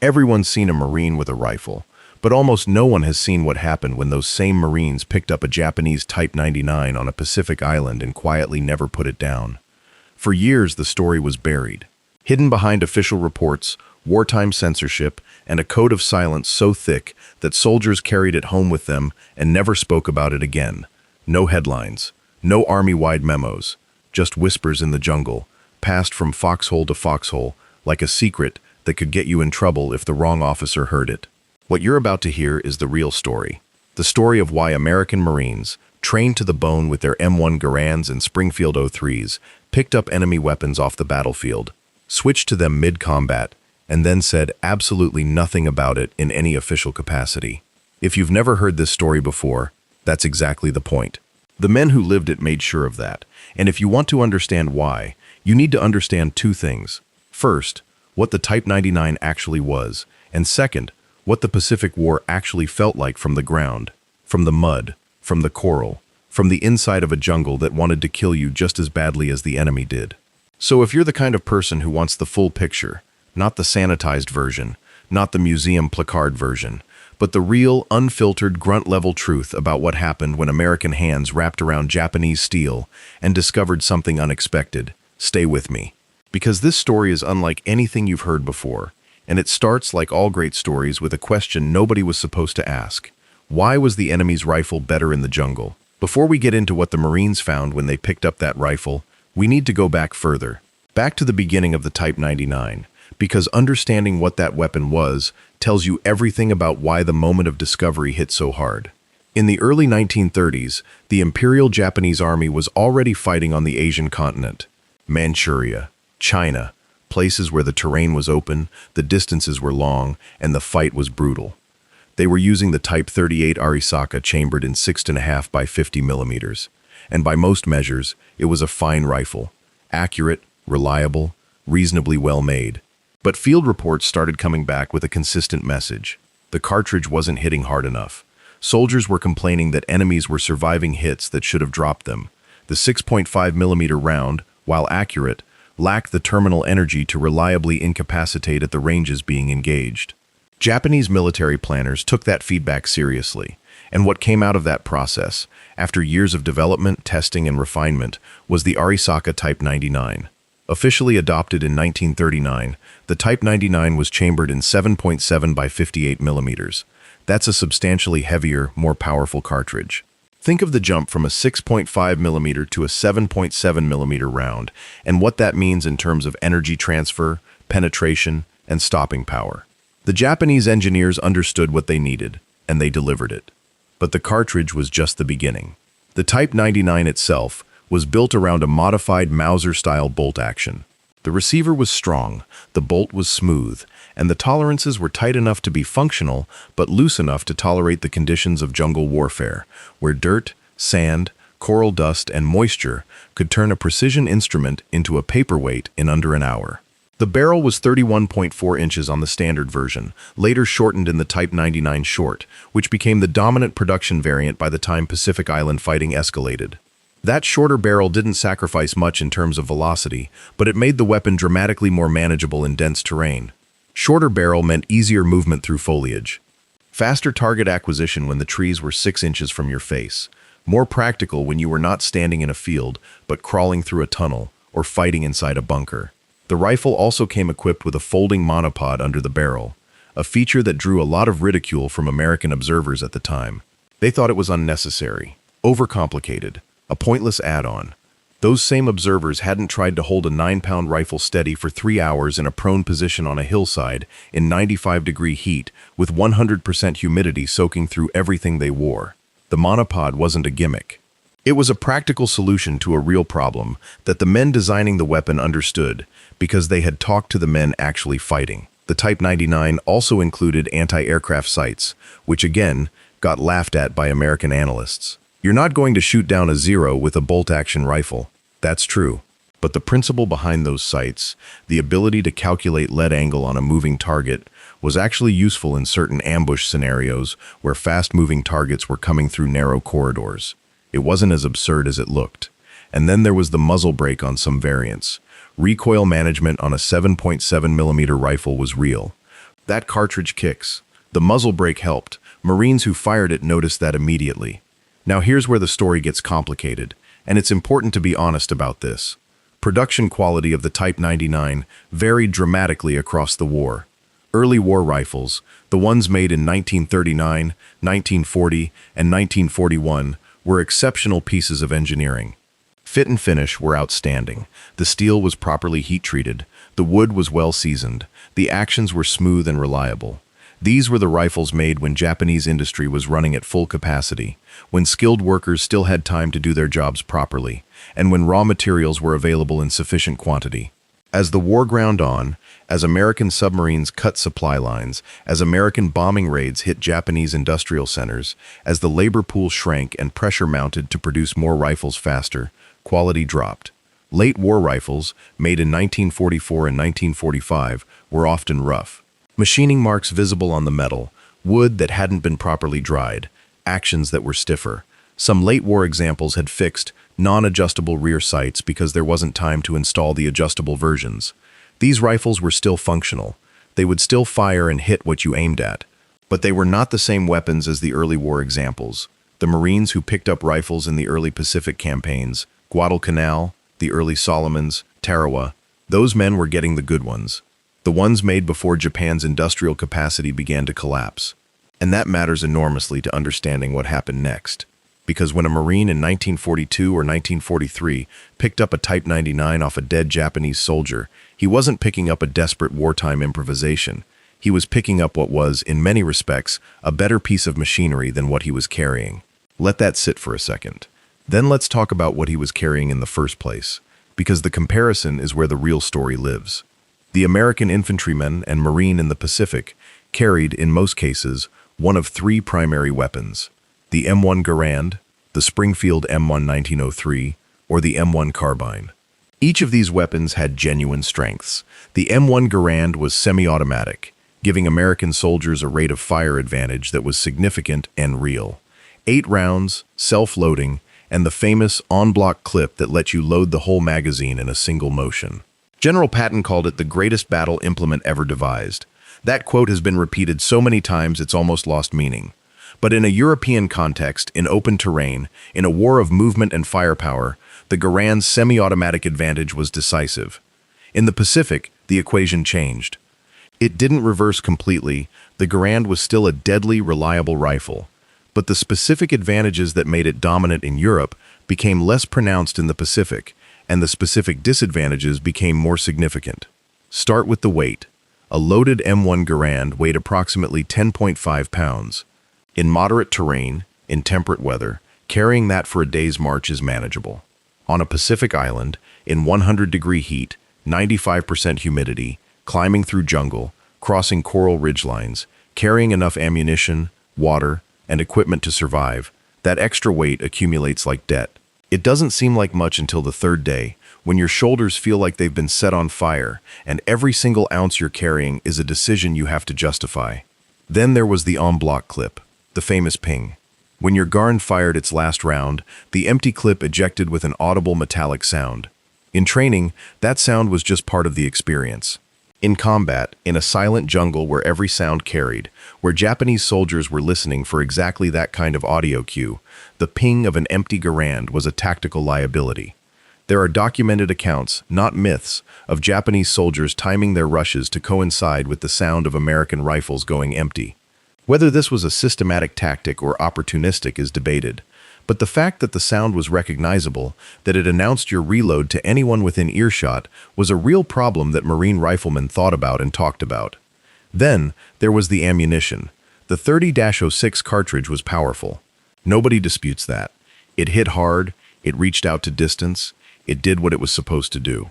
Everyone's seen a Marine with a rifle, but almost no one has seen what happened when those same Marines picked up a Japanese Type 99 on a Pacific island and quietly never put it down. For years, the story was buried, hidden behind official reports, wartime censorship, and a code of silence so thick that soldiers carried it home with them and never spoke about it again. No headlines, no army-wide memos, just whispers in the jungle, passed from foxhole to foxhole, like a secret that could get you in trouble if the wrong officer heard it. What you're about to hear is the real story. The story of why American Marines, trained to the bone with their M1 Garands and Springfield 03s, picked up enemy weapons off the battlefield, switched to them mid-combat, and then said absolutely nothing about it in any official capacity. If you've never heard this story before, that's exactly the point. The men who lived it made sure of that, and if you want to understand why, you need to understand two things. First, what the Type 99 actually was, and second, what the Pacific War actually felt like from the ground, from the mud, from the coral, from the inside of a jungle that wanted to kill you just as badly as the enemy did. So if you're the kind of person who wants the full picture, not the sanitized version, not the museum placard version, but the real, unfiltered, grunt-level truth about what happened when American hands wrapped around Japanese steel and discovered something unexpected, stay with me. Because this story is unlike anything you've heard before, and it starts, like all great stories, with a question nobody was supposed to ask. Why was the enemy's rifle better in the jungle? Before we get into what the Marines found when they picked up that rifle, we need to go back further. Back to the beginning of the Type 99, because understanding what that weapon was tells you everything about why the moment of discovery hit so hard. In the early 1930s, the Imperial Japanese Army was already fighting on the Asian continent. Manchuria, China, places where the terrain was open, the distances were long, and the fight was brutal. They were using the Type 38 Arisaka chambered in 6.5 by 50 millimeters, and by most measures, it was a fine rifle, accurate, reliable, reasonably well made. But field reports started coming back with a consistent message. The cartridge wasn't hitting hard enough. Soldiers were complaining that enemies were surviving hits that should have dropped them. The 6.5 millimeter round, while accurate, lacked the terminal energy to reliably incapacitate at the ranges being engaged. Japanese military planners took that feedback seriously, and what came out of that process, after years of development, testing, and refinement, was the Arisaka Type 99. Officially adopted in 1939, the Type 99 was chambered in 7.7 by 58 millimeters. That's a substantially heavier, more powerful cartridge. Think of the jump from a 6.5 millimeter to a 7.7 millimeter round, and what that means in terms of energy transfer, penetration, and stopping power. The Japanese engineers understood what they needed, and they delivered it. But the cartridge was just the beginning. The Type 99 itself was built around a modified Mauser-style bolt action. The receiver was strong, the bolt was smooth, and the tolerances were tight enough to be functional, but loose enough to tolerate the conditions of jungle warfare, where dirt, sand, coral dust, and moisture could turn a precision instrument into a paperweight in under an hour. The barrel was 31.4 inches on the standard version, later shortened in the Type 99 Short, which became the dominant production variant by the time Pacific Island fighting escalated. That shorter barrel didn't sacrifice much in terms of velocity, but it made the weapon dramatically more manageable in dense terrain. Shorter barrel meant easier movement through foliage. Faster target acquisition when the trees were 6 inches from your face. More practical when you were not standing in a field, but crawling through a tunnel or fighting inside a bunker. The rifle also came equipped with a folding monopod under the barrel, a feature that drew a lot of ridicule from American observers at the time. They thought it was unnecessary, overcomplicated, a pointless add-on. Those same observers hadn't tried to hold a 9-pound rifle steady for 3 hours in a prone position on a hillside in 95-degree heat with 100% humidity soaking through everything they wore. The monopod wasn't a gimmick. It was a practical solution to a real problem that the men designing the weapon understood because they had talked to the men actually fighting. The Type 99 also included anti-aircraft sights, which again got laughed at by American analysts. You're not going to shoot down a Zero with a bolt-action rifle. That's true. But the principle behind those sights, the ability to calculate lead angle on a moving target, was actually useful in certain ambush scenarios where fast-moving targets were coming through narrow corridors. It wasn't as absurd as it looked. And then there was the muzzle brake on some variants. Recoil management on a 7.7 millimeter rifle was real. That cartridge kicks. The muzzle brake helped. Marines who fired it noticed that immediately. Now here's where the story gets complicated, and it's important to be honest about this. Production quality of the Type 99 varied dramatically across the war. Early war rifles, the ones made in 1939, 1940, and 1941, were exceptional pieces of engineering. Fit and finish were outstanding. The steel was properly heat-treated, the wood was well seasoned, the actions were smooth and reliable. These were the rifles made when Japanese industry was running at full capacity, when skilled workers still had time to do their jobs properly, and when raw materials were available in sufficient quantity. As the war ground on, as American submarines cut supply lines, as American bombing raids hit Japanese industrial centers, as the labor pool shrank and pressure mounted to produce more rifles faster, quality dropped. Late war rifles, made in 1944 and 1945, were often rough. Machining marks visible on the metal, wood that hadn't been properly dried, actions that were stiffer. Some late war examples had fixed, non-adjustable rear sights because there wasn't time to install the adjustable versions. These rifles were still functional. They would still fire and hit what you aimed at. But they were not the same weapons as the early war examples. The Marines who picked up rifles in the early Pacific campaigns, Guadalcanal, the early Solomons, Tarawa, those men were getting the good ones. The ones made before Japan's industrial capacity began to collapse. And that matters enormously to understanding what happened next. Because when a Marine in 1942 or 1943 picked up a Type 99 off a dead Japanese soldier, he wasn't picking up a desperate wartime improvisation. He was picking up what was, in many respects, a better piece of machinery than what he was carrying. Let that sit for a second. Then let's talk about what he was carrying in the first place, because the comparison is where the real story lives. The American infantrymen and Marine in the Pacific carried, in most cases, one of three primary weapons: the M1 Garand, the Springfield M1 1903, or the M1 carbine. Each of these weapons had genuine strengths. The M1 Garand was semi-automatic, giving American soldiers a rate of fire advantage that was significant and real. 8 rounds, self-loading, and the famous en-bloc clip that let you load the whole magazine in a single motion. General Patton called it the greatest battle implement ever devised. That quote has been repeated so many times it's almost lost meaning. But in a European context, in open terrain, in a war of movement and firepower, the Garand's semi-automatic advantage was decisive. In the Pacific, the equation changed. It didn't reverse completely. The Garand was still a deadly, reliable rifle. But the specific advantages that made it dominant in Europe became less pronounced in the Pacific, and the specific disadvantages became more significant. Start with the weight. A loaded M1 Garand weighed approximately 10.5 pounds. In moderate terrain, in temperate weather, carrying that for a day's march is manageable. On a Pacific island, in 100-degree heat, 95% humidity, climbing through jungle, crossing coral ridgelines, carrying enough ammunition, water, and equipment to survive, that extra weight accumulates like debt. It doesn't seem like much until the third day, when your shoulders feel like they've been set on fire, and every single ounce you're carrying is a decision you have to justify. Then there was the en-bloc clip, the famous ping. When your Garand fired its last round, the empty clip ejected with an audible metallic sound. In training, that sound was just part of the experience. In combat, in a silent jungle where every sound carried, where Japanese soldiers were listening for exactly that kind of audio cue, the ping of an empty Garand was a tactical liability. There are documented accounts, not myths, of Japanese soldiers timing their rushes to coincide with the sound of American rifles going empty. Whether this was a systematic tactic or opportunistic is debated, but the fact that the sound was recognizable, that it announced your reload to anyone within earshot, was a real problem that Marine riflemen thought about and talked about. Then, there was the ammunition. The 30-06 cartridge was powerful. Nobody disputes that. It hit hard, it reached out to distance, it did what it was supposed to do.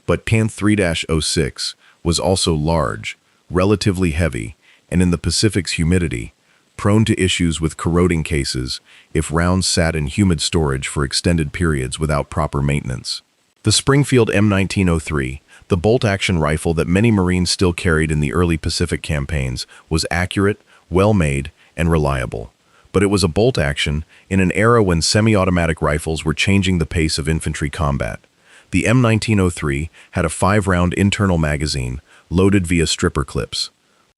But Can 3-06 was also large, relatively heavy, and in the Pacific's humidity, prone to issues with corroding cases if rounds sat in humid storage for extended periods without proper maintenance. The Springfield M1903, the bolt-action rifle that many Marines still carried in the early Pacific campaigns, was accurate, well-made, and reliable. But it was a bolt-action in an era when semi-automatic rifles were changing the pace of infantry combat. The M1903 had a 5-round internal magazine, loaded via stripper clips.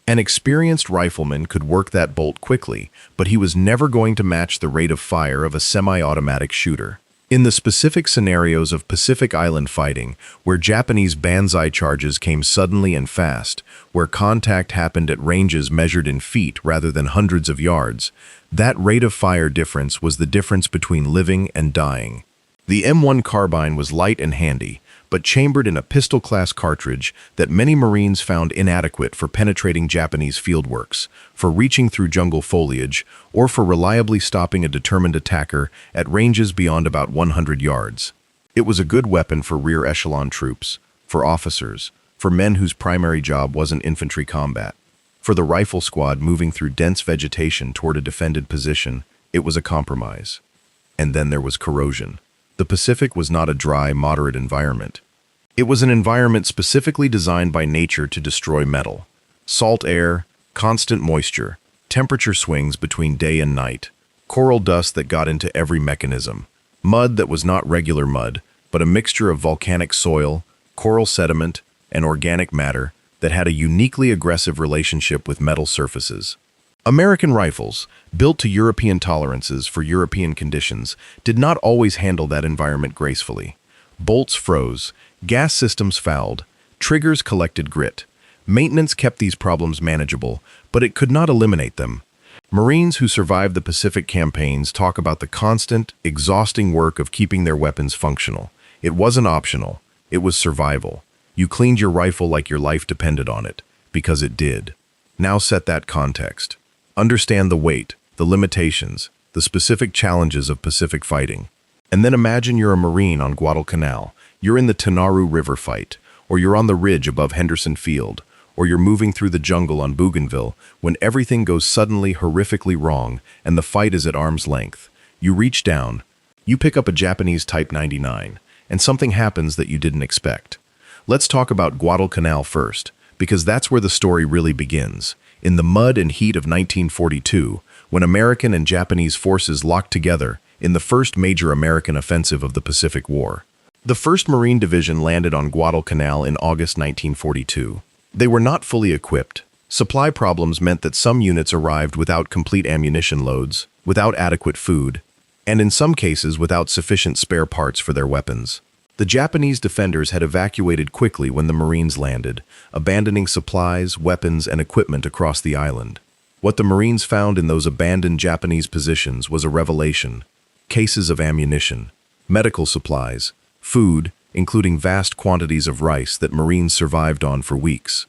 An experienced rifleman could work that bolt quickly, but he was never going to match the rate of fire of a semi-automatic shooter. In the specific scenarios of Pacific Island fighting, where Japanese banzai charges came suddenly and fast, where contact happened at ranges measured in feet rather than hundreds of yards, that rate of fire difference was the difference between living and dying. The M1 carbine was light and handy, but chambered in a pistol-class cartridge that many Marines found inadequate for penetrating Japanese fieldworks, for reaching through jungle foliage, or for reliably stopping a determined attacker at ranges beyond about 100 yards. It was a good weapon for rear echelon troops, for officers, for men whose primary job wasn't infantry combat. For the rifle squad moving through dense vegetation toward a defended position, it was a compromise. And then there was corrosion. The Pacific was not a dry, moderate environment. It was an environment specifically designed by nature to destroy metal. Salt air, constant moisture, temperature swings between day and night, coral dust that got into every mechanism, mud that was not regular mud, but a mixture of volcanic soil, coral sediment, and organic matter that had a uniquely aggressive relationship with metal surfaces. American rifles, built to European tolerances for European conditions, did not always handle that environment gracefully. Bolts froze, gas systems fouled, triggers collected grit. Maintenance kept these problems manageable, but it could not eliminate them. Marines who survived the Pacific campaigns talk about the constant, exhausting work of keeping their weapons functional. It wasn't optional. It was survival. You cleaned your rifle like your life depended on it, because it did. Now set that context. Understand the weight, the limitations, the specific challenges of Pacific fighting. And then imagine you're a Marine on Guadalcanal, you're in the Tanaru River fight, or you're on the ridge above Henderson Field, or you're moving through the jungle on Bougainville when everything goes suddenly horrifically wrong and the fight is at arm's length. You reach down, you pick up a Japanese Type 99, and something happens that you didn't expect. Let's talk about Guadalcanal first, because that's where the story really begins. In the mud and heat of 1942, when American and Japanese forces locked together in the first major American offensive of the Pacific War. The 1st Marine Division landed on Guadalcanal in August 1942. They were not fully equipped. Supply problems meant that some units arrived without complete ammunition loads, without adequate food, and in some cases without sufficient spare parts for their weapons. The Japanese defenders had evacuated quickly when the Marines landed, abandoning supplies, weapons, and equipment across the island. What the Marines found in those abandoned Japanese positions was a revelation. Cases of ammunition, medical supplies, food, including vast quantities of rice that Marines survived on for weeks.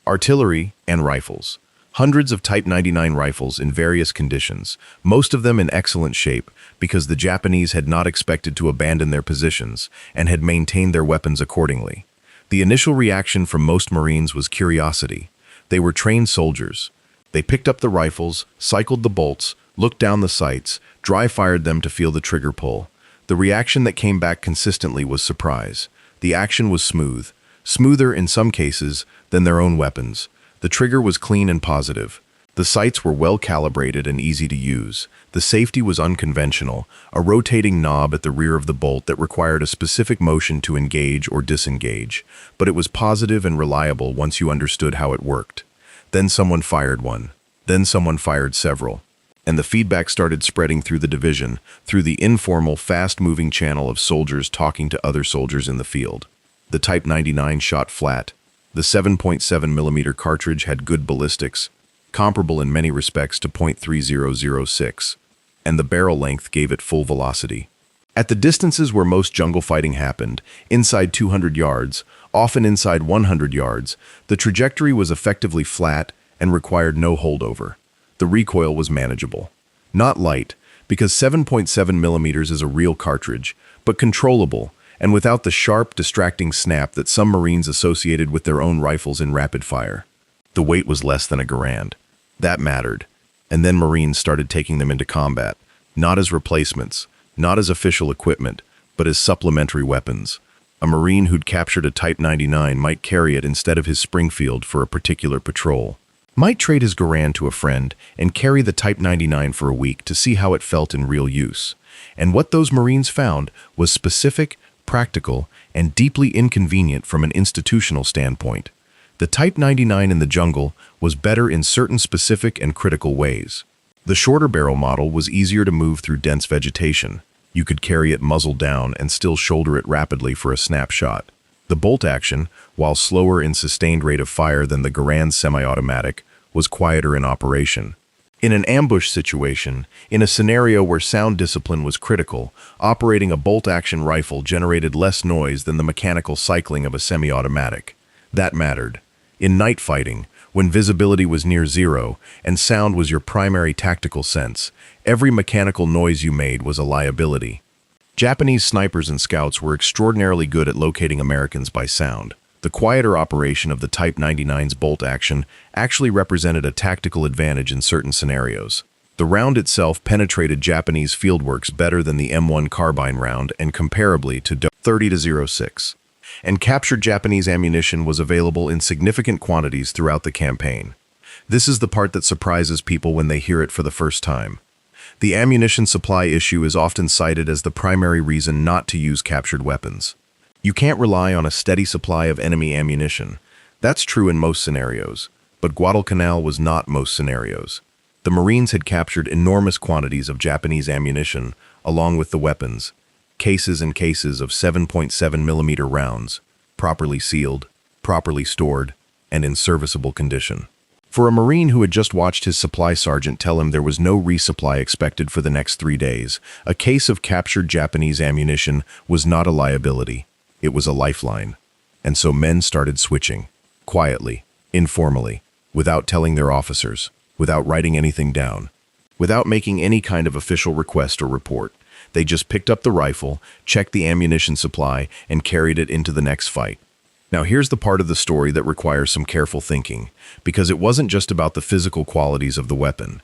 Artillery and rifles. Hundreds of Type 99 rifles in various conditions, most of them in excellent shape because the Japanese had not expected to abandon their positions and had maintained their weapons accordingly. The initial reaction from most Marines was curiosity. They were trained soldiers. They picked up the rifles, cycled the bolts, looked down the sights, dry-fired them to feel the trigger pull. The reaction that came back consistently was surprise. The action was smooth, smoother in some cases than their own weapons. The trigger was clean and positive. The sights were well calibrated and easy to use. The safety was unconventional, a rotating knob at the rear of the bolt that required a specific motion to engage or disengage, but it was positive and reliable once you understood how it worked. Then someone fired one. Then someone fired several. And the feedback started spreading through the division, through the informal, fast-moving channel of soldiers talking to other soldiers in the field. The Type 99 shot flat. The 7.7mm cartridge had good ballistics, comparable in many respects to .3006, and the barrel length gave it full velocity. At the distances where most jungle fighting happened, inside 200 yards, often inside 100 yards, the trajectory was effectively flat and required no holdover. The recoil was manageable. Not light, because 7.7mm is a real cartridge, but controllable, and without the sharp, distracting snap that some Marines associated with their own rifles in rapid fire. The weight was less than a Garand. That mattered. And then Marines started taking them into combat, not as replacements, not as official equipment, but as supplementary weapons. A Marine who'd captured a Type 99 might carry it instead of his Springfield for a particular patrol. Might trade his Garand to a friend and carry the Type 99 for a week to see how it felt in real use. And what those Marines found was specific, practical, and deeply inconvenient from an institutional standpoint. The Type 99 in the jungle was better in certain specific and critical ways. The shorter barrel model was easier to move through dense vegetation. You could carry it muzzle down and still shoulder it rapidly for a snapshot. The bolt action, while slower in sustained rate of fire than the Garand semi-automatic, was quieter in operation. In an ambush situation, in a scenario where sound discipline was critical, operating a bolt-action rifle generated less noise than the mechanical cycling of a semi-automatic. That mattered. In night fighting, when visibility was near zero and sound was your primary tactical sense, every mechanical noise you made was a liability. Japanese snipers and scouts were extraordinarily good at locating Americans by sound. The quieter operation of the Type 99's bolt action actually represented a tactical advantage in certain scenarios. The round itself penetrated Japanese fieldworks better than the M1 carbine round and comparably to 30-06. And captured Japanese ammunition was available in significant quantities throughout the campaign. This is the part that surprises people when they hear it for the first time. The ammunition supply issue is often cited as the primary reason not to use captured weapons. You can't rely on a steady supply of enemy ammunition. That's true in most scenarios, but Guadalcanal was not most scenarios. The Marines had captured enormous quantities of Japanese ammunition, along with the weapons, cases and cases of 7.7mm rounds, properly sealed, properly stored, and in serviceable condition. For a Marine who had just watched his supply sergeant tell him there was no resupply expected for the next 3 days, a case of captured Japanese ammunition was not a liability. It was a lifeline. And so men started switching, quietly, informally, without telling their officers, without writing anything down, without making any kind of official request or report. They just picked up the rifle, checked the ammunition supply, and carried it into the next fight. Now here's the part of the story that requires some careful thinking, because it wasn't just about the physical qualities of the weapon.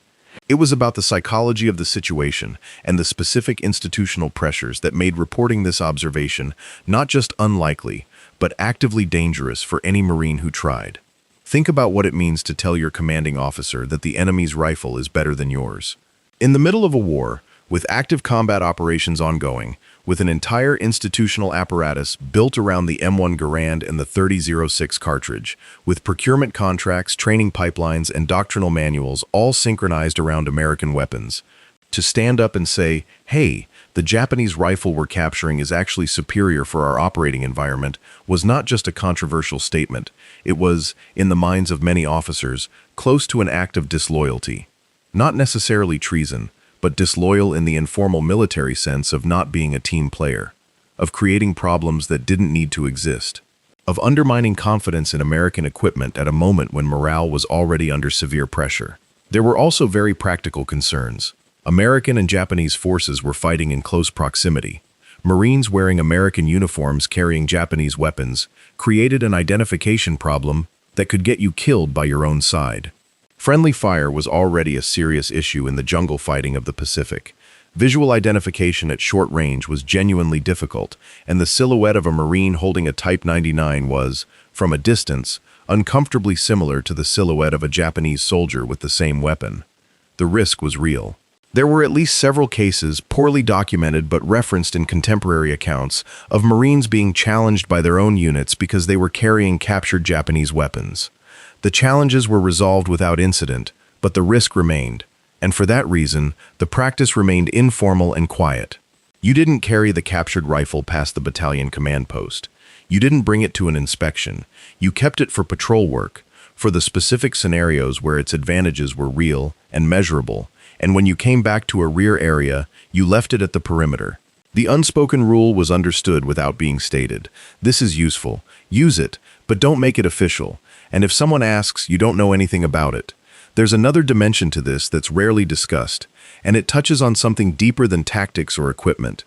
It was about the psychology of the situation and the specific institutional pressures that made reporting this observation not just unlikely, but actively dangerous for any Marine who tried. Think about what it means to tell your commanding officer that the enemy's rifle is better than yours. In the middle of a war, with active combat operations ongoing, with an entire institutional apparatus built around the M1 Garand and the 30-06 cartridge, with procurement contracts, training pipelines, and doctrinal manuals all synchronized around American weapons, to stand up and say, hey, the Japanese rifle we're capturing is actually superior for our operating environment, was not just a controversial statement. It was, in the minds of many officers, close to an act of disloyalty. Not necessarily treason, but disloyal in the informal military sense of not being a team player, of creating problems that didn't need to exist, of undermining confidence in American equipment at a moment when morale was already under severe pressure. There were also very practical concerns. American and Japanese forces were fighting in close proximity. Marines wearing American uniforms carrying Japanese weapons created an identification problem that could get you killed by your own side. Friendly fire was already a serious issue in the jungle fighting of the Pacific. Visual identification at short range was genuinely difficult, and the silhouette of a Marine holding a Type 99 was, from a distance, uncomfortably similar to the silhouette of a Japanese soldier with the same weapon. The risk was real. There were at least several cases, poorly documented but referenced in contemporary accounts, of Marines being challenged by their own units because they were carrying captured Japanese weapons. The challenges were resolved without incident, but the risk remained, and for that reason, the practice remained informal and quiet. You didn't carry the captured rifle past the battalion command post. You didn't bring it to an inspection. You kept it for patrol work, for the specific scenarios where its advantages were real and measurable, and when you came back to a rear area, you left it at the perimeter. The unspoken rule was understood without being stated. This is useful. Use it, but don't make it official. And if someone asks, you don't know anything about it. There's another dimension to this that's rarely discussed, and it touches on something deeper than tactics or equipment.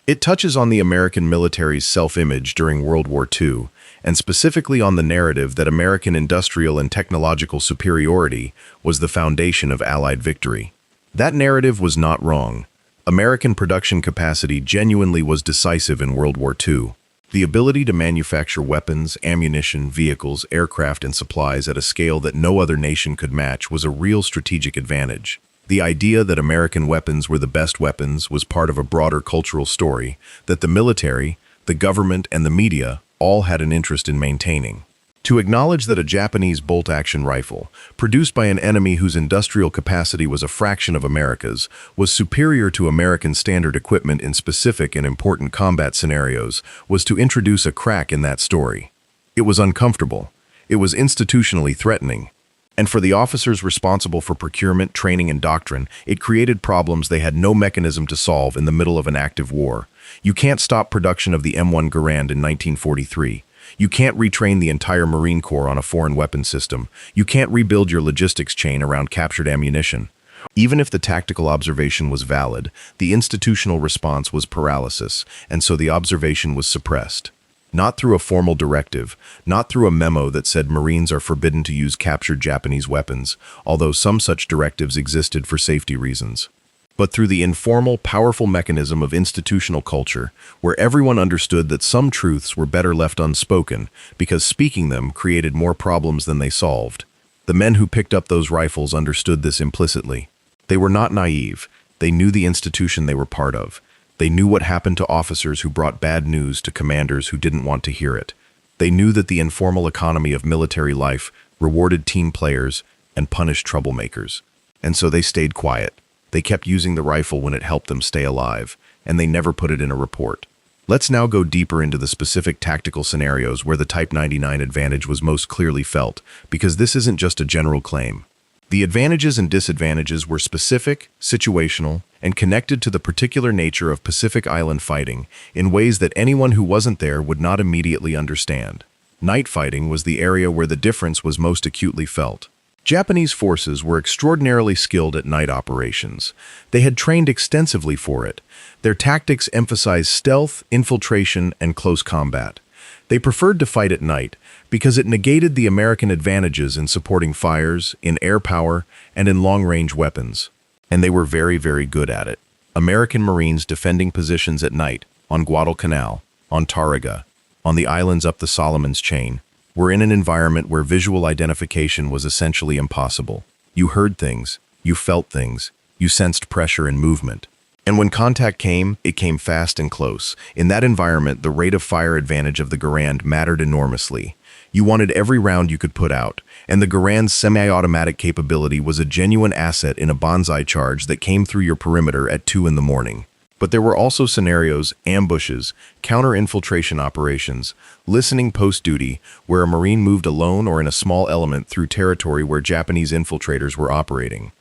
It touches on the American military's self-image during World War II, and specifically on the narrative that American industrial and technological superiority was the foundation of Allied victory. That narrative was not wrong. American production capacity genuinely was decisive in World War II. The ability to manufacture weapons, ammunition, vehicles, aircraft, and supplies at a scale that no other nation could match was a real strategic advantage. The idea that American weapons were the best weapons was part of a broader cultural story that the military, the government, and the media all had an interest in maintaining. To acknowledge that a Japanese bolt-action rifle, produced by an enemy whose industrial capacity was a fraction of America's, was superior to American standard equipment in specific and important combat scenarios, was to introduce a crack in that story. It was uncomfortable. It was institutionally threatening. And for the officers responsible for procurement, training, and doctrine, it created problems they had no mechanism to solve in the middle of an active war. You can't stop production of the M1 Garand in 1943. You can't retrain the entire Marine Corps on a foreign weapon system. You can't rebuild your logistics chain around captured ammunition. Even if the tactical observation was valid, the institutional response was paralysis, and so the observation was suppressed. Not through a formal directive, not through a memo that said Marines are forbidden to use captured Japanese weapons, although some such directives existed for safety reasons, but through the informal, powerful mechanism of institutional culture, where everyone understood that some truths were better left unspoken because speaking them created more problems than they solved. The men who picked up those rifles understood this implicitly. They were not naive. They knew the institution they were part of. They knew what happened to officers who brought bad news to commanders who didn't want to hear it. They knew that the informal economy of military life rewarded team players and punished troublemakers. And so they stayed quiet. They kept using the rifle when it helped them stay alive, and they never put it in a report. Let's now go deeper into the specific tactical scenarios where the Type 99 advantage was most clearly felt, because this isn't just a general claim. The advantages and disadvantages were specific, situational, and connected to the particular nature of Pacific Island fighting in ways that anyone who wasn't there would not immediately understand. Night fighting was the area where the difference was most acutely felt. Japanese forces were extraordinarily skilled at night operations. They had trained extensively for it. Their tactics emphasized stealth, infiltration, and close combat. They preferred to fight at night because it negated the American advantages in supporting fires, in air power, and in long-range weapons. And they were very, very good at it. American Marines defending positions at night, on Guadalcanal, on Taraga, on the islands up the Solomon's chain, were in an environment where visual identification was essentially impossible. You heard things, you felt things, you sensed pressure and movement. And when contact came, it came fast and close. In that environment, the rate of fire advantage of the Garand mattered enormously. You wanted every round you could put out, and the Garand's semi-automatic capability was a genuine asset in a banzai charge that came through your perimeter at 2 in the morning. But there were also scenarios, ambushes, counter-infiltration operations, listening post-duty, where a Marine moved alone or in a small element through territory where Japanese infiltrators were operating,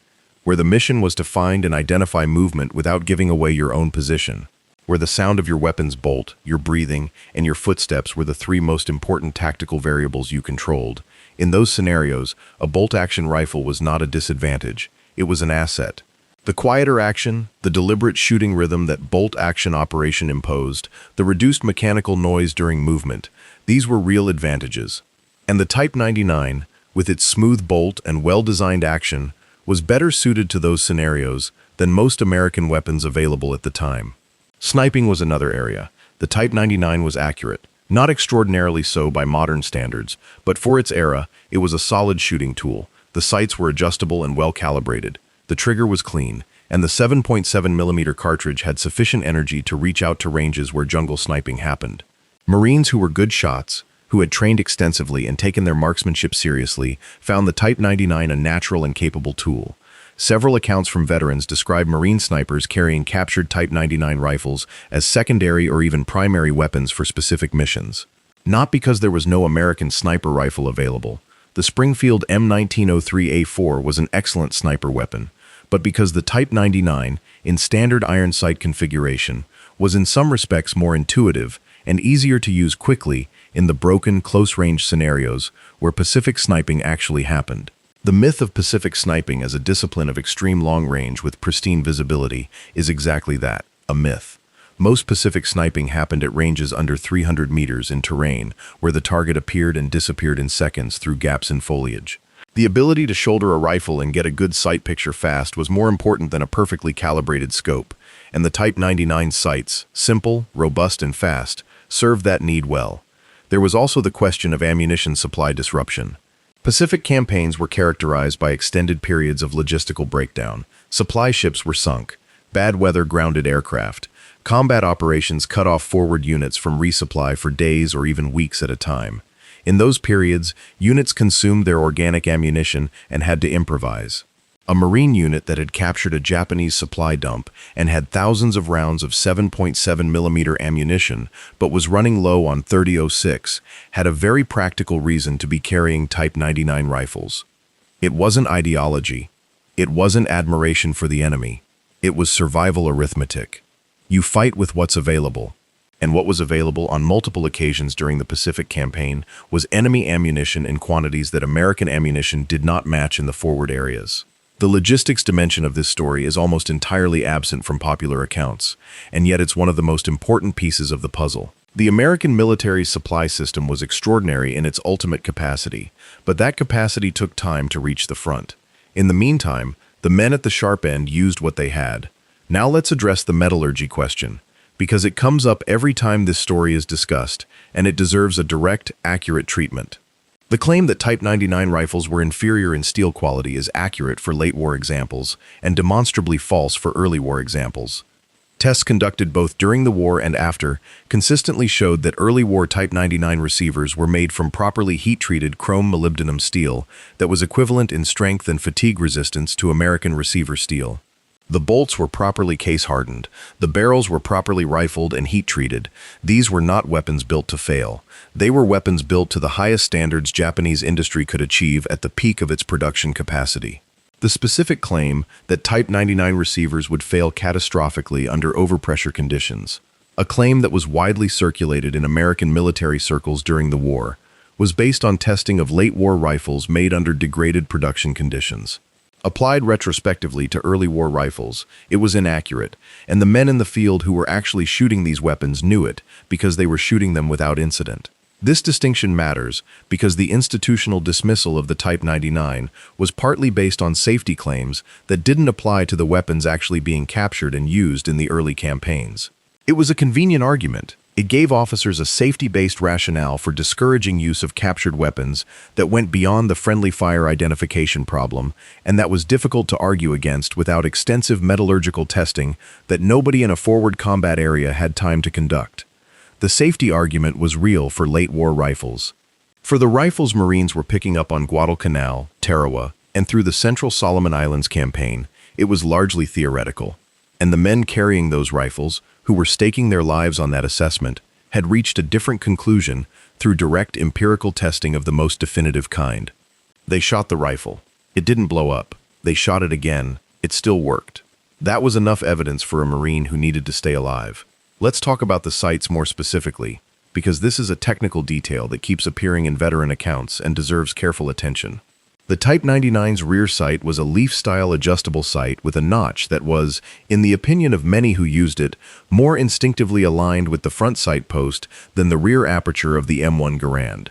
where the mission was to find and identify movement without giving away your own position, where the sound of your weapon's bolt, your breathing, and your footsteps were the 3 most important tactical variables you controlled. In those scenarios, a bolt-action rifle was not a disadvantage, it was an asset. The quieter action, the deliberate shooting rhythm that bolt-action operation imposed, the reduced mechanical noise during movement, these were real advantages. And the Type 99, with its smooth bolt and well-designed action, was better suited to those scenarios than most American weapons available at the time. Sniping was another area. The Type 99 was accurate, not extraordinarily so by modern standards, but for its era, it was a solid shooting tool. The sights were adjustable and well-calibrated. The trigger was clean, and the 7.7mm cartridge had sufficient energy to reach out to ranges where jungle sniping happened. Marines who were good shots, who had trained extensively and taken their marksmanship seriously, found the Type 99 a natural and capable tool. Several accounts from veterans describe Marine snipers carrying captured Type 99 rifles as secondary or even primary weapons for specific missions. Not because there was no American sniper rifle available. The Springfield M1903A4 was an excellent sniper weapon, but because the Type 99, in standard iron sight configuration, was in some respects more intuitive and easier to use quickly in the broken, close-range scenarios where Pacific sniping actually happened. The myth of Pacific sniping as a discipline of extreme long range with pristine visibility is exactly that, a myth. Most Pacific sniping happened at ranges under 300 meters in terrain where the target appeared and disappeared in seconds through gaps in foliage. The ability to shoulder a rifle and get a good sight picture fast was more important than a perfectly calibrated scope, and the Type 99 sights, simple, robust, and fast, served that need well. There was also the question of ammunition supply disruption. Pacific campaigns were characterized by extended periods of logistical breakdown. Supply ships were sunk. Bad weather grounded aircraft. Combat operations cut off forward units from resupply for days or even weeks at a time. In those periods, units consumed their organic ammunition and had to improvise. A Marine unit that had captured a Japanese supply dump and had thousands of rounds of 7.7mm ammunition, but was running low on .30-06, had a very practical reason to be carrying Type 99 rifles. It wasn't ideology. It wasn't admiration for the enemy. It was survival arithmetic. You fight with what's available. And what was available on multiple occasions during the Pacific Campaign was enemy ammunition in quantities that American ammunition did not match in the forward areas. The logistics dimension of this story is almost entirely absent from popular accounts, and yet it's one of the most important pieces of the puzzle. The American military supply system was extraordinary in its ultimate capacity, but that capacity took time to reach the front. In the meantime, the men at the sharp end used what they had. Now let's address the metallurgy question, because it comes up every time this story is discussed, and it deserves a direct, accurate treatment. The claim that Type 99 rifles were inferior in steel quality is accurate for late war examples and demonstrably false for early war examples. Tests conducted both during the war and after consistently showed that early war Type 99 receivers were made from properly heat-treated chrome molybdenum steel that was equivalent in strength and fatigue resistance to American receiver steel. The bolts were properly case-hardened, the barrels were properly rifled and heat-treated. These were not weapons built to fail. They were weapons built to the highest standards Japanese industry could achieve at the peak of its production capacity. The specific claim that Type 99 receivers would fail catastrophically under overpressure conditions, a claim that was widely circulated in American military circles during the war, was based on testing of late-war rifles made under degraded production conditions. Applied retrospectively to early war rifles, it was inaccurate, and the men in the field who were actually shooting these weapons knew it because they were shooting them without incident. This distinction matters because the institutional dismissal of the Type 99 was partly based on safety claims that didn't apply to the weapons actually being captured and used in the early campaigns. It was a convenient argument. It gave officers a safety-based rationale for discouraging use of captured weapons that went beyond the friendly fire identification problem and that was difficult to argue against without extensive metallurgical testing that nobody in a forward combat area had time to conduct. The safety argument was real for late-war rifles. For the rifles Marines were picking up on Guadalcanal, Tarawa, and through the Central Solomon Islands campaign, it was largely theoretical. And the men carrying those rifles, who were staking their lives on that assessment, had reached a different conclusion through direct empirical testing of the most definitive kind. They shot the rifle. It didn't blow up. They shot it again. It still worked. That was enough evidence for a Marine who needed to stay alive. Let's talk about the sights more specifically, because this is a technical detail that keeps appearing in veteran accounts and deserves careful attention. The Type 99's rear sight was a leaf-style adjustable sight with a notch that was, in the opinion of many who used it, more instinctively aligned with the front sight post than the rear aperture of the M1 Garand.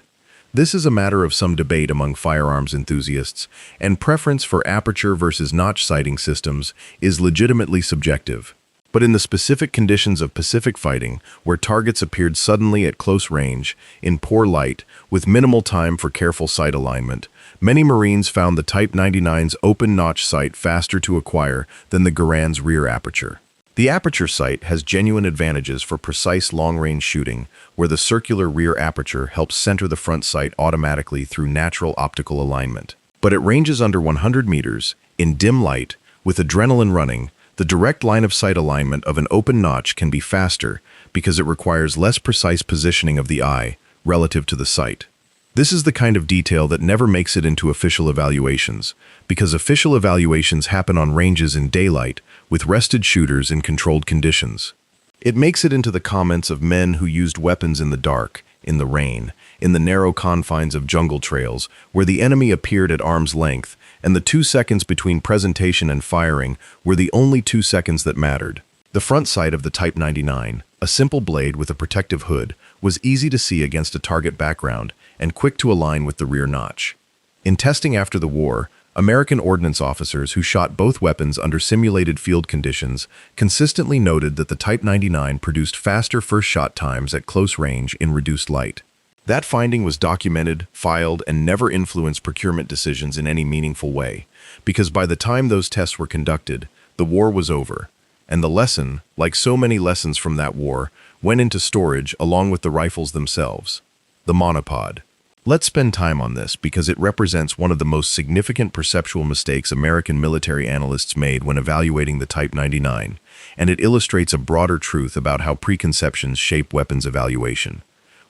This is a matter of some debate among firearms enthusiasts, and preference for aperture versus notch sighting systems is legitimately subjective. But in the specific conditions of Pacific fighting, where targets appeared suddenly at close range, in poor light, with minimal time for careful sight alignment, many Marines found the Type 99's open notch sight faster to acquire than the Garand's rear aperture. The aperture sight has genuine advantages for precise long-range shooting, where the circular rear aperture helps center the front sight automatically through natural optical alignment. But at ranges under 100 meters, in dim light, with adrenaline running, the direct line of sight alignment of an open notch can be faster because it requires less precise positioning of the eye relative to the sight. This is the kind of detail that never makes it into official evaluations, because official evaluations happen on ranges in daylight with rested shooters in controlled conditions. It makes it into the comments of men who used weapons in the dark, in the rain, in the narrow confines of jungle trails, where the enemy appeared at arm's length, and the 2 seconds between presentation and firing were the only 2 seconds that mattered. The front sight of the Type 99, a simple blade with a protective hood, was easy to see against a target background and quick to align with the rear notch. In testing after the war, American ordnance officers who shot both weapons under simulated field conditions consistently noted that the Type 99 produced faster first shot times at close range in reduced light. That finding was documented, filed, and never influenced procurement decisions in any meaningful way, because by the time those tests were conducted, the war was over, and the lesson, like so many lessons from that war, went into storage along with the rifles themselves. The monopod. Let's spend time on this because it represents one of the most significant perceptual mistakes American military analysts made when evaluating the Type 99, and it illustrates a broader truth about how preconceptions shape weapons evaluation.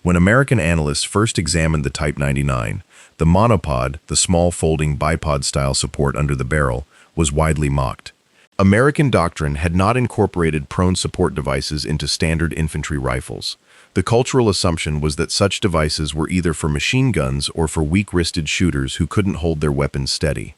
When American analysts first examined the Type 99, the monopod, the small folding bipod-style support under the barrel, was widely mocked. American doctrine had not incorporated prone support devices into standard infantry rifles. The cultural assumption was that such devices were either for machine guns or for weak-wristed shooters who couldn't hold their weapons steady.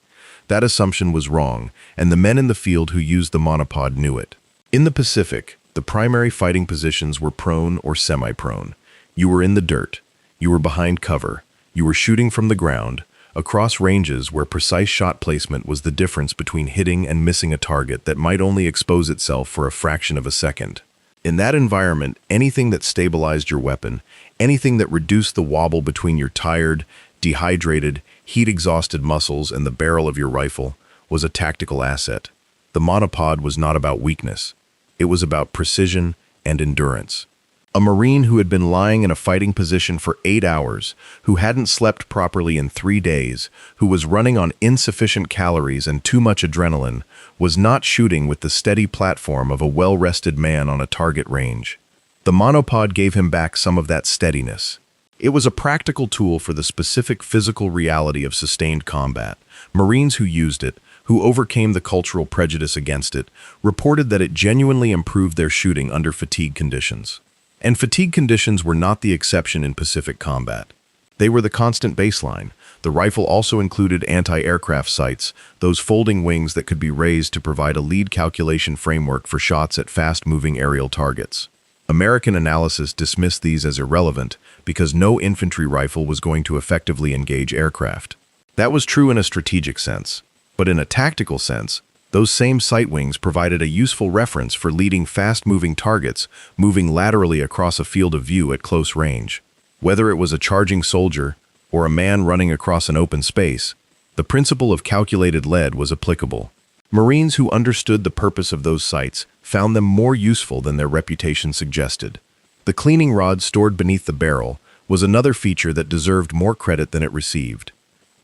That assumption was wrong, and the men in the field who used the monopod knew it. In the Pacific, the primary fighting positions were prone or semi-prone. You were in the dirt. You were behind cover. You were shooting from the ground, across ranges where precise shot placement was the difference between hitting and missing a target that might only expose itself for a fraction of a second. In that environment, anything that stabilized your weapon, anything that reduced the wobble between your tired, dehydrated, heat-exhausted muscles and the barrel of your rifle, was a tactical asset. The monopod was not about weakness. It was about precision and endurance. A Marine who had been lying in a fighting position for 8 hours, who hadn't slept properly in 3 days, who was running on insufficient calories and too much adrenaline, was not shooting with the steady platform of a well-rested man on a target range. The monopod gave him back some of that steadiness. It was a practical tool for the specific physical reality of sustained combat. Marines who used it, who overcame the cultural prejudice against it, reported that it genuinely improved their shooting under fatigue conditions. And fatigue conditions were not the exception in Pacific combat. They were the constant baseline. The rifle also included anti-aircraft sights, those folding wings that could be raised to provide a lead calculation framework for shots at fast-moving aerial targets. American analysis dismissed these as irrelevant because no infantry rifle was going to effectively engage aircraft. That was true in a strategic sense, but in a tactical sense, those same sight wings provided a useful reference for leading fast-moving targets moving laterally across a field of view at close range. Whether it was a charging soldier or a man running across an open space, the principle of calculated lead was applicable. Marines who understood the purpose of those sights found them more useful than their reputation suggested. The cleaning rod stored beneath the barrel was another feature that deserved more credit than it received.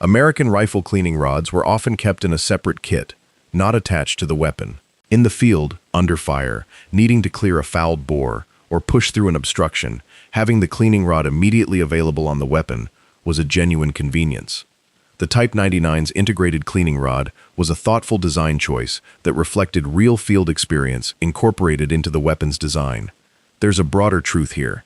American rifle cleaning rods were often kept in a separate kit, not attached to the weapon. In the field, under fire, needing to clear a fouled bore or push through an obstruction, having the cleaning rod immediately available on the weapon was a genuine convenience. The Type 99's integrated cleaning rod was a thoughtful design choice that reflected real field experience incorporated into the weapon's design. There's a broader truth here.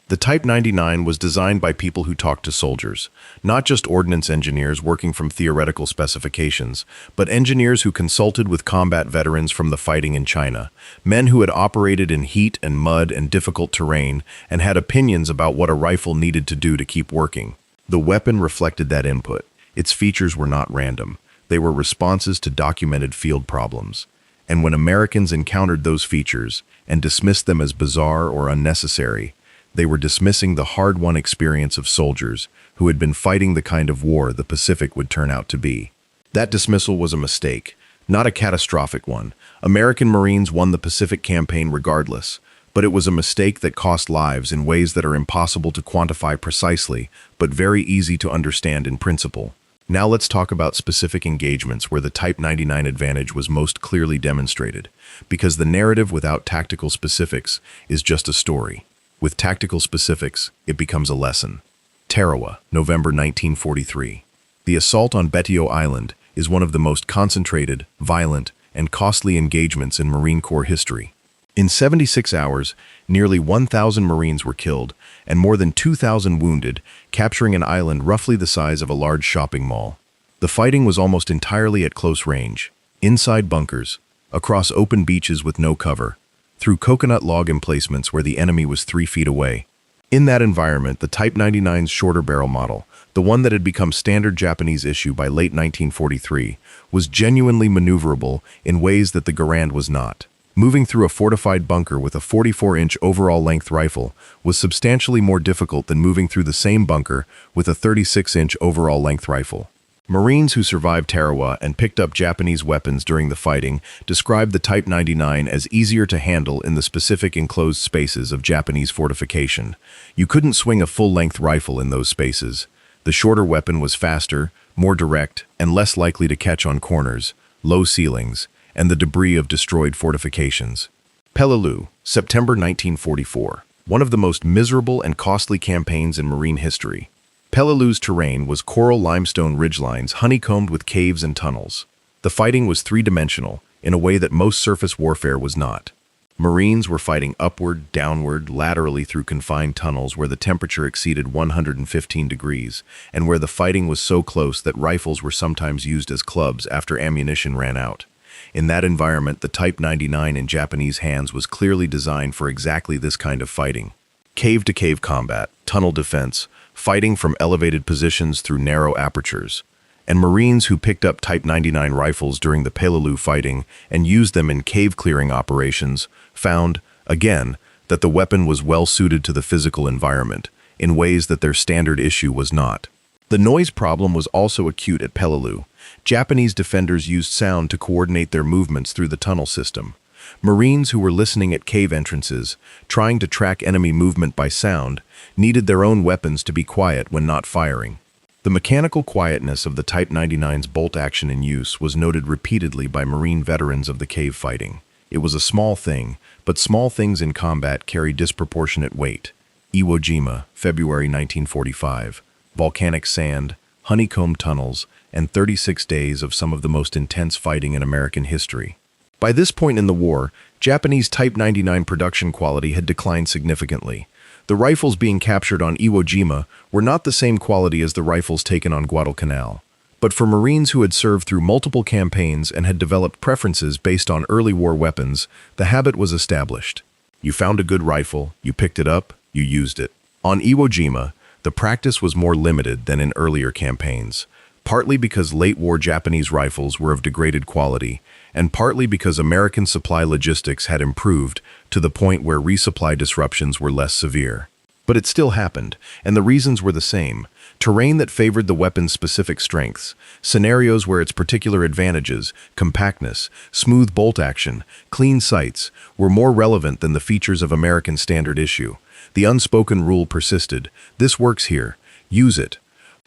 The Type 99 was designed by people who talked to soldiers, not just ordnance engineers working from theoretical specifications, but engineers who consulted with combat veterans from the fighting in China, men who had operated in heat and mud and difficult terrain and had opinions about what a rifle needed to do to keep working. The weapon reflected that input. Its features were not random. They were responses to documented field problems. And when Americans encountered those features and dismissed them as bizarre or unnecessary, they were dismissing the hard-won experience of soldiers who had been fighting the kind of war the Pacific would turn out to be. That dismissal was a mistake, not a catastrophic one. American Marines won the Pacific campaign regardless, but it was a mistake that cost lives in ways that are impossible to quantify precisely, but very easy to understand in principle. Now let's talk about specific engagements where the Type 99 advantage was most clearly demonstrated, because the narrative without tactical specifics is just a story. With tactical specifics, it becomes a lesson. Tarawa, November 1943. The assault on Betio Island is one of the most concentrated, violent, and costly engagements in Marine Corps history. In 76 hours, nearly 1,000 Marines were killed and more than 2,000 wounded, capturing an island roughly the size of a large shopping mall. The fighting was almost entirely at close range, inside bunkers, across open beaches with no cover, through coconut log emplacements where the enemy was 3 feet away. In that environment, the Type 99's shorter barrel model, the one that had become standard Japanese issue by late 1943, was genuinely maneuverable in ways that the Garand was not. Moving through a fortified bunker with a 44-inch overall length rifle was substantially more difficult than moving through the same bunker with a 36-inch overall length rifle. Marines who survived Tarawa and picked up Japanese weapons during the fighting described the Type 99 as easier to handle in the specific enclosed spaces of Japanese fortification. You couldn't swing a full-length rifle in those spaces. The shorter weapon was faster, more direct, and less likely to catch on corners, low ceilings, and the debris of destroyed fortifications. Peleliu, September 1944. One of the most miserable and costly campaigns in Marine history. Peleliu's terrain was coral limestone ridgelines honeycombed with caves and tunnels. The fighting was three-dimensional, in a way that most surface warfare was not. Marines were fighting upward, downward, laterally through confined tunnels where the temperature exceeded 115 degrees, and where the fighting was so close that rifles were sometimes used as clubs after ammunition ran out. In that environment, the Type 99 in Japanese hands was clearly designed for exactly this kind of fighting. Cave-to-cave combat, tunnel defense, fighting from elevated positions through narrow apertures. And Marines who picked up Type 99 rifles during the Peleliu fighting and used them in cave-clearing operations found, again, that the weapon was well-suited to the physical environment, in ways that their standard issue was not. The noise problem was also acute at Peleliu. Japanese defenders used sound to coordinate their movements through the tunnel system. Marines who were listening at cave entrances, trying to track enemy movement by sound, needed their own weapons to be quiet when not firing. The mechanical quietness of the Type 99's bolt action in use was noted repeatedly by Marine veterans of the cave fighting. It was a small thing, but small things in combat carry disproportionate weight. Iwo Jima, February 1945. Volcanic sand, honeycomb tunnels, and 36 days of some of the most intense fighting in American history. By this point in the war, Japanese Type 99 production quality had declined significantly. The rifles being captured on Iwo Jima were not the same quality as the rifles taken on Guadalcanal. But for Marines who had served through multiple campaigns and had developed preferences based on early war weapons, the habit was established. You found a good rifle, you picked it up, you used it. On Iwo Jima, the practice was more limited than in earlier campaigns, partly because late-war Japanese rifles were of degraded quality, and partly because American supply logistics had improved to the point where resupply disruptions were less severe. But it still happened, and the reasons were the same. Terrain that favored the weapon's specific strengths, scenarios where its particular advantages, compactness, smooth bolt action, clean sights, were more relevant than the features of American standard issue. The unspoken rule persisted. This works here. Use it.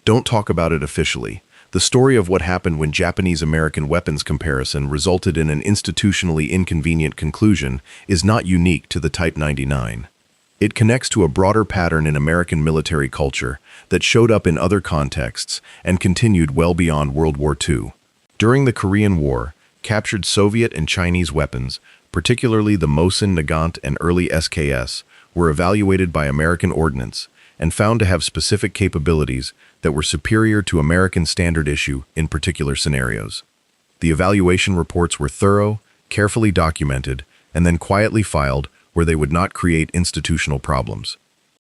Don't talk about it officially. The story of what happened when Japanese-American weapons comparison resulted in an institutionally inconvenient conclusion is not unique to the Type 99. It connects to a broader pattern in American military culture that showed up in other contexts and continued well beyond World War II. During the Korean War, captured Soviet and Chinese weapons, particularly the Mosin Nagant and early SKS, were evaluated by American Ordnance and found to have specific capabilities that were superior to American standard issue in particular scenarios. The evaluation reports were thorough, carefully documented, and then quietly filed where they would not create institutional problems.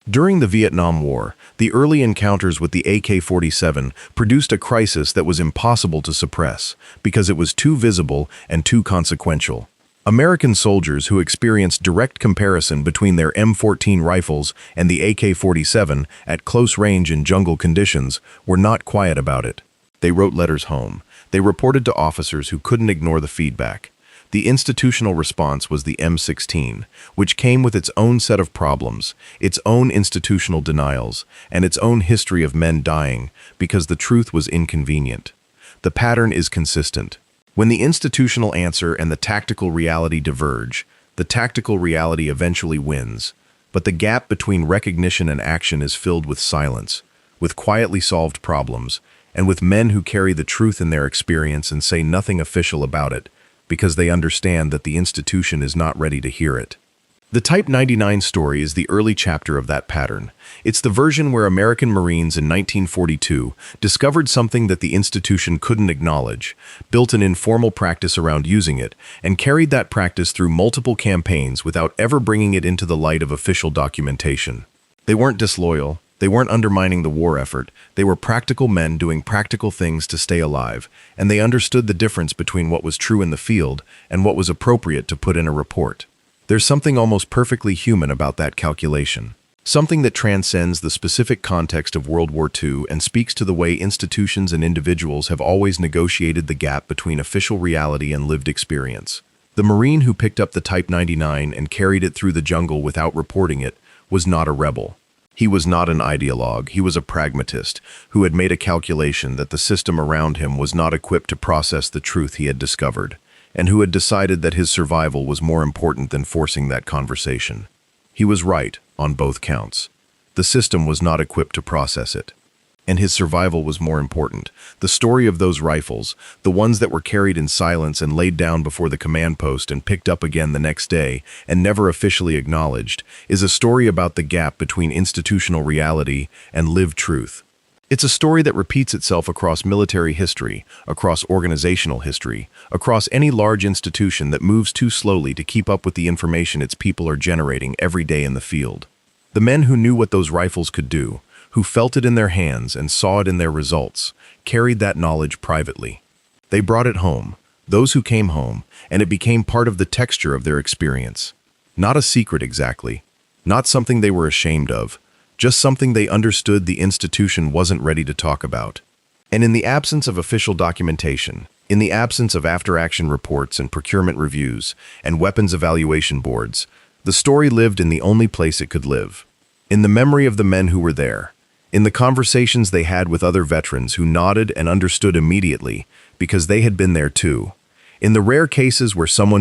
During the Vietnam War, the early encounters with the AK-47 produced a crisis that was impossible to suppress because it was too visible and too consequential. American soldiers who experienced direct comparison between their M14 rifles and the AK-47 at close range in jungle conditions were not quiet about it. They wrote letters home. They reported to officers who couldn't ignore the feedback. The institutional response was the M16, which came with its own set of problems, its own institutional denials, and its own history of men dying because the truth was inconvenient. The pattern is consistent. When the institutional answer and the tactical reality diverge, the tactical reality eventually wins, but the gap between recognition and action is filled with silence, with quietly solved problems, and with men who carry the truth in their experience and say nothing official about it, because they understand that the institution is not ready to hear it. The Type 99 story is the early chapter of that pattern. It's the version where American Marines in 1942 discovered something that the institution couldn't acknowledge, built an informal practice around using it, and carried that practice through multiple campaigns without ever bringing it into the light of official documentation. They weren't disloyal. They weren't undermining the war effort. They were practical men doing practical things to stay alive, and they understood the difference between what was true in the field and what was appropriate to put in a report. There's something almost perfectly human about that calculation, something that transcends the specific context of World War II and speaks to the way institutions and individuals have always negotiated the gap between official reality and lived experience. The Marine who picked up the Type 99 and carried it through the jungle without reporting it was not a rebel. He was not an ideologue, he was a pragmatist who had made a calculation that the system around him was not equipped to process the truth he had discovered, and who had decided that his survival was more important than forcing that conversation. He was right on both counts. The system was not equipped to process it, and his survival was more important. The story of those rifles, the ones that were carried in silence and laid down before the command post and picked up again the next day and never officially acknowledged, is a story about the gap between institutional reality and lived truth. It's a story that repeats itself across military history, across organizational history, across any large institution that moves too slowly to keep up with the information its people are generating every day in the field. The men who knew what those rifles could do, who felt it in their hands and saw it in their results, carried that knowledge privately. They brought it home, those who came home, and it became part of the texture of their experience. Not a secret exactly, not something they were ashamed of, just something they understood the institution wasn't ready to talk about. And in the absence of official documentation, in the absence of after-action reports and procurement reviews and weapons evaluation boards, the story lived in the only place it could live. In the memory of the men who were there, in the conversations they had with other veterans who nodded and understood immediately because they had been there too, in the rare cases where someone